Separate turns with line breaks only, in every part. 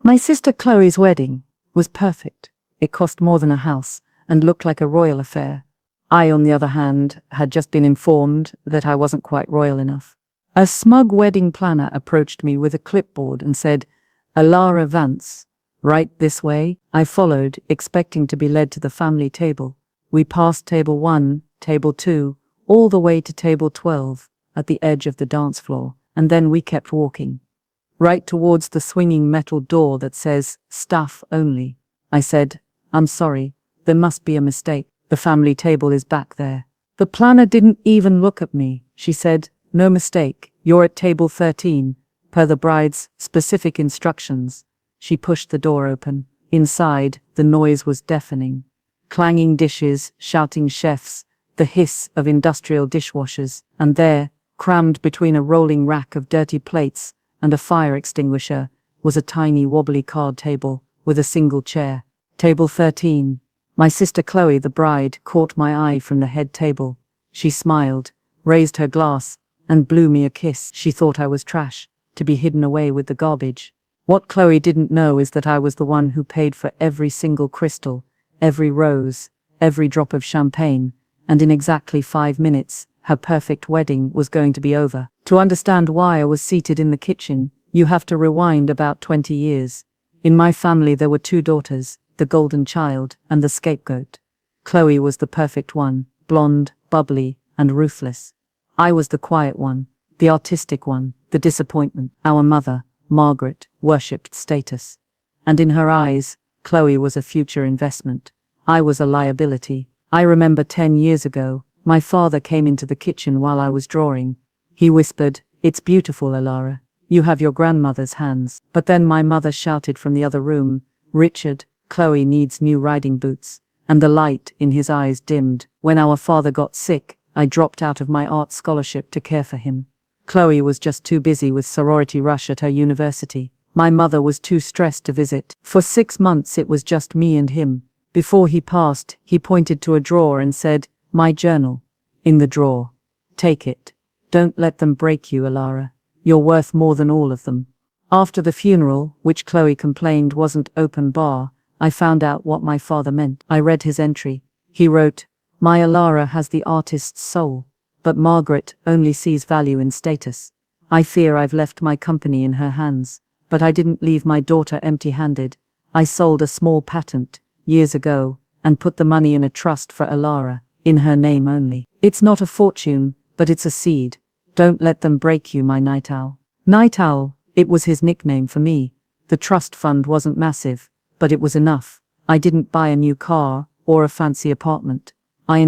My sister Chloe's wedding was perfect. It cost more than a house and looked like a royal affair. I, on the other hand, had just been informed that I wasn't quite royal enough. A smug wedding planner approached me with a clipboard and said, "Alara Vance, right this way." I followed, expecting to be led to the family table. We passed table 1, table 2, all the way to table 12, at the edge of the dance floor, and then we kept walking. Right towards the swinging metal door that says, "Staff only." I said, "I'm sorry, there must be a mistake. The family table is back there." The planner didn't even look at me. She said, "No mistake, you're at table 13, per the bride's specific instructions." She pushed the door open. Inside, the noise was deafening. Clanging dishes, shouting chefs, the hiss of industrial dishwashers, and there, crammed between a rolling rack of dirty plates and a fire extinguisher, was a tiny wobbly card table with a single chair. Table 13. My sister Chloe, the bride, caught my eye from the head table. She smiled, raised her glass, and blew me a kiss. She thought I was trash, to be hidden away with the garbage. What Chloe didn't know is that I was the one who paid for every single crystal, every rose, every drop of champagne, and in exactly 5 minutes, her perfect wedding was going to be over. To understand why I was seated in the kitchen, you have to rewind about 20 years. In my family there were 2 daughters, the golden child and the scapegoat. Chloe was the perfect one, blonde, bubbly, and ruthless. I was the quiet one, the artistic one, the disappointment. Our mother, Margaret, worshipped status. And in her eyes, Chloe was a future investment. I was a liability. I remember 10 years ago, my father came into the kitchen while I was drawing. He whispered, "It's beautiful, Alara. You have your grandmother's hands." But then my mother shouted from the other room, "Richard, Chloe needs new riding boots." And the light in his eyes dimmed. When our father got sick, I dropped out of my art scholarship to care for him. Chloe was just too busy with sorority rush at her university. My mother was too stressed to visit. For 6 months it was just me and him. Before he passed, he pointed to a drawer and said, "My journal. In the drawer. Take it. Don't let them break you, Alara. You're worth more than all of them." After the funeral, which Chloe complained wasn't open bar, I found out what my father meant. I read his entry. He wrote, "My Alara has the artist's soul, but Margaret only sees value in status. I fear I've left my company in her hands, but I didn't leave my daughter empty-handed. I sold a small patent, years ago, and put the money in a trust for Alara, in her name only. It's not a fortune, but it's a seed. Don't let them break you, my night owl." Night owl, it was his nickname for me. The trust fund wasn't massive, but it was enough. I didn't buy a new car or a fancy apartment. I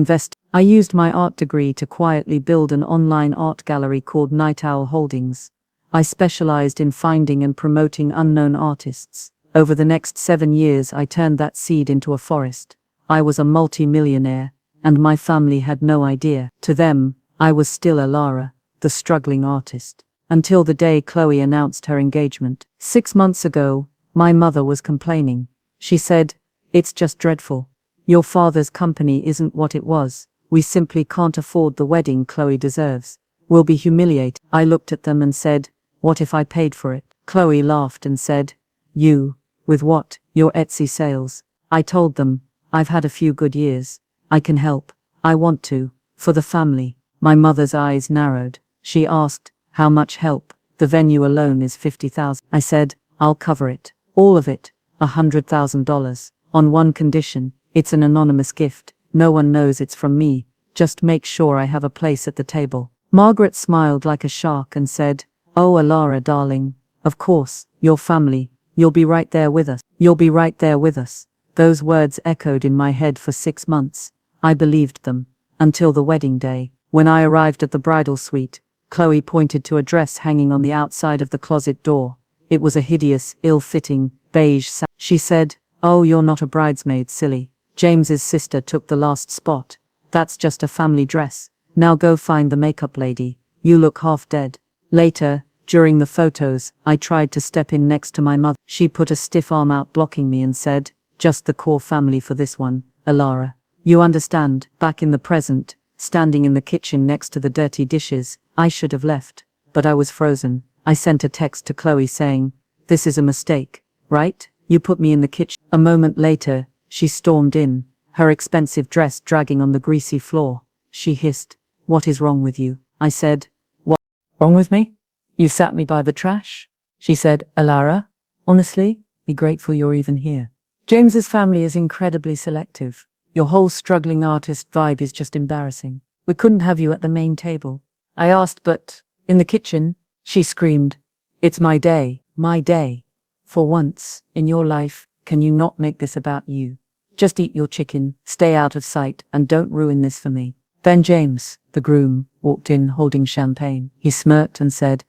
used my art degree to quietly build an online art gallery called Night Owl Holdings. I specialized in finding and promoting unknown artists. Over the next 7 years I turned that seed into a forest. I was a multi-millionaire, and my family had no idea. To them, I was still Alara, the struggling artist. Until the day Chloe announced her engagement. 6 months ago, my mother was complaining. She said, "It's just dreadful. Your father's company isn't what it was. We simply can't afford the wedding Chloe deserves. We'll be humiliated." I looked at them and said, "What if I paid for it?" Chloe laughed and said, "You, with what? Your Etsy sales?" I told them, "I've had a few good years. I can help. I want to, for the family." My mother's eyes narrowed. She asked, "How much help?" "The venue alone is $50,000. I said, "I'll cover it. All of it. $100,000. On one condition. It's an anonymous gift. No one knows it's from me. Just make sure I have a place at the table." Margaret smiled like a shark and said, "Oh, Alara, darling. Of course, your family. You'll be right there with us. You'll be right there with us." Those words echoed in my head for 6 months. I believed them. Until the wedding day. When I arrived at the bridal suite, Chloe pointed to a dress hanging on the outside of the closet door. It was a hideous, ill-fitting, beige satin. She said, "Oh, you're not a bridesmaid, silly. James's sister took the last spot. That's just a family dress. Now go find the makeup lady. You look half dead." Later, during the photos, I tried to step in next to my mother. She put a stiff arm out blocking me and said, "Just the core family for this one, Alara. You understand." Back in the present, standing in the kitchen next to the dirty dishes, I should have left, but I was frozen. I sent a text to Chloe saying, "This is a mistake. right? You put me in the kitchen. A moment later, she stormed in, her expensive dress dragging on the greasy floor. She hissed, "What is wrong with you?" I said, "What wrong with me? You sat me by the trash?" She said, "Alara, honestly, be grateful you're even here. James's family is incredibly selective. Your whole struggling artist vibe is just embarrassing. We couldn't have you at the main table." I asked, "But in the kitchen?" She screamed, "It's my day, my day. For once in your life, can you not make this about you? Just eat your chicken, stay out of sight, and don't ruin this for me." Then James, the groom, walked in holding champagne. He smirked and said,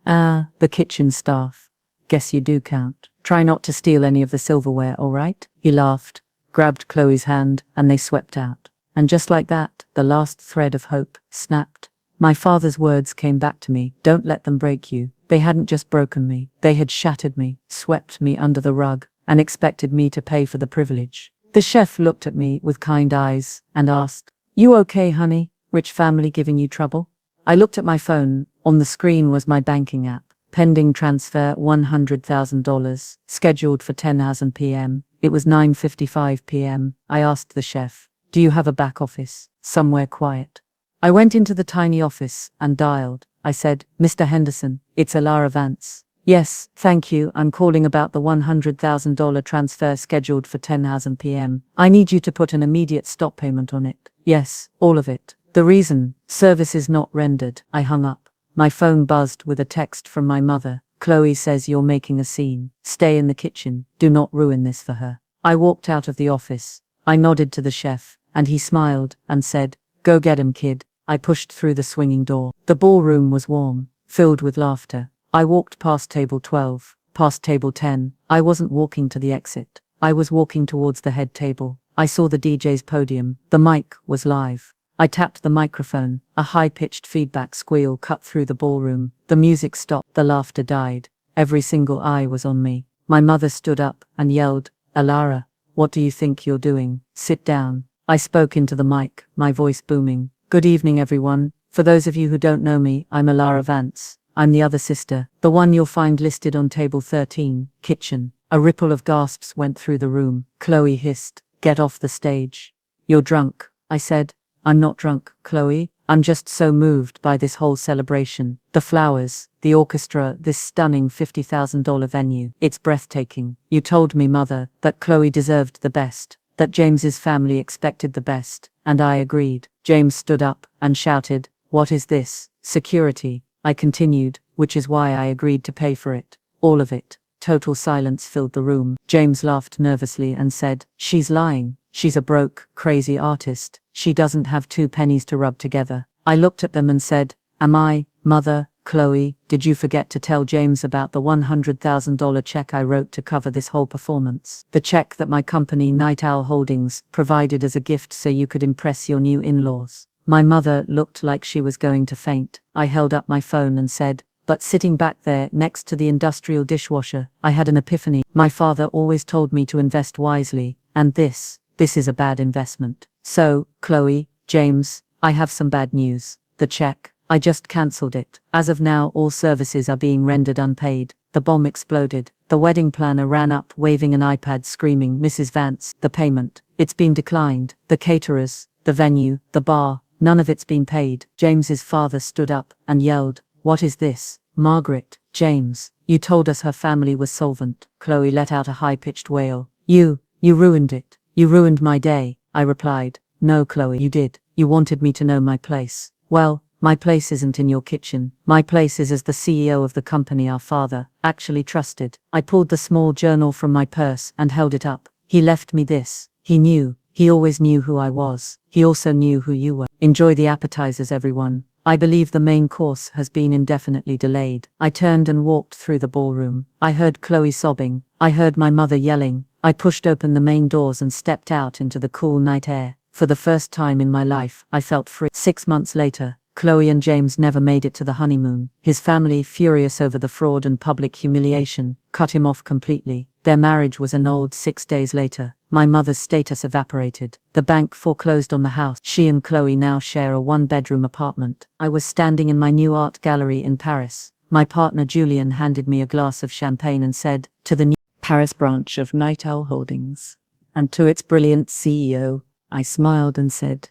"The kitchen staff. Guess you do count. Try not to steal any of the silverware, all right?" He laughed, grabbed Chloe's hand, and they swept out. And just like that, the last thread of hope snapped. My father's words came back to me, "Don't let them break you." They hadn't just broken me, they had shattered me, swept me under the rug, and expected me to pay for the privilege. The chef looked at me with kind eyes and asked, "You okay, honey? Rich family giving you trouble?" I looked at my phone. On the screen was my banking app. Pending transfer $100,000, scheduled for 10:00 p.m. It was 9:55 p.m. I asked the chef, "Do you have a back office, somewhere quiet?" I went into the tiny office and dialed. I said, "Mr. Henderson, it's Alara Vance." "Yes, thank you, I'm calling about the $100,000 transfer scheduled for 10:00 p.m. I need you to put an immediate stop payment on it." "Yes, all of it." "The reason, service is not rendered." I hung up. My phone buzzed with a text from my mother. "Chloe says you're making a scene. Stay in the kitchen. Do not ruin this for her." I walked out of the office. I nodded to the chef, and he smiled and said, "Go get him, kid." I pushed through the swinging door. The ballroom was warm, filled with laughter. I walked past table 12, past table 10. I wasn't walking to the exit. I was walking towards the head table. I saw the DJ's podium. The mic was live. I tapped the microphone. A high-pitched feedback squeal cut through the ballroom. The music stopped. The laughter died. Every single eye was on me. My mother stood up and yelled, "Alara, what do you think you're doing? Sit down." I spoke into the mic, my voice booming. "Good evening, everyone. For those of you who don't know me, I'm Alara Vance. I'm the other sister, the one you'll find listed on table 13, kitchen." A ripple of gasps went through the room. Chloe hissed, "Get off the stage." "You're drunk," I said. "I'm not drunk, Chloe. I'm just so moved by this whole celebration. The flowers, the orchestra, this stunning $50,000 venue. It's breathtaking. You told me, Mother, that Chloe deserved the best, that James's family expected the best, and I agreed." James stood up and shouted, "What is this? Security?" I continued, "Which is why I agreed to pay for it. All of it." Total silence filled the room. James laughed nervously and said, "She's lying. She's a broke, crazy artist. She doesn't have 2 pennies to rub together." I looked at them and said, "Am I, Mother, Chloe, did you forget to tell James about the $100,000 check I wrote to cover this whole performance? The check that my company Night Owl Holdings provided as a gift so you could impress your new in-laws." My mother looked like she was going to faint. I held up my phone and said, "But sitting back there next to the industrial dishwasher, I had an epiphany. My father always told me to invest wisely, and this is a bad investment. So, Chloe, James, I have some bad news. The check, I just cancelled it. As of now, all services are being rendered unpaid." The bomb exploded. The wedding planner ran up, waving an iPad, screaming, "Mrs. Vance, the payment, it's been declined. The caterers, the venue, the bar, none of it's been paid." James's father stood up and yelled, "What is this? Margaret, James, you told us her family was solvent." Chloe let out a high-pitched wail. You ruined it. You ruined my day." I replied, "No, Chloe, you did. You wanted me to know my place. Well, my place isn't in your kitchen. My place is as the CEO of the company our father actually trusted." I pulled the small journal from my purse and held it up. "He left me this. He knew. He always knew who I was. He also knew who you were. Enjoy the appetizers, everyone. I believe the main course has been indefinitely delayed." I turned and walked through the ballroom. I heard Chloe sobbing. I heard my mother yelling. I pushed open the main doors and stepped out into the cool night air. For the first time in my life, I felt free. 6 months later, Chloe and James never made it to the honeymoon. His family, furious over the fraud and public humiliation, cut him off completely. Their marriage was annulled 6 days later. My mother's status evaporated. The bank foreclosed on the house. She and Chloe now share a 1-bedroom apartment. I was standing in my new art gallery in Paris. My partner Julian handed me a glass of champagne and said, "To the new Paris branch of Night Owl Holdings. And to its brilliant CEO, I smiled and said,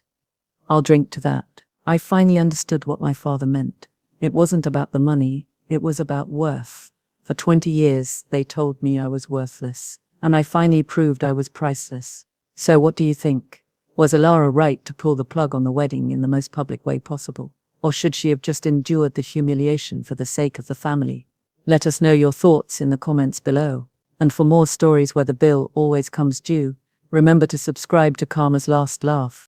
I'll drink to that. I finally understood what my father meant. It wasn't about the money, it was about worth. For 20 years, they told me I was worthless, and I finally proved I was priceless. So what do you think? Was Alara right to pull the plug on the wedding in the most public way possible? Or should she have just endured the humiliation for the sake of the family? Let us know your thoughts in the comments below. And for more stories where the bill always comes due, remember to subscribe to Karma's Last Laugh.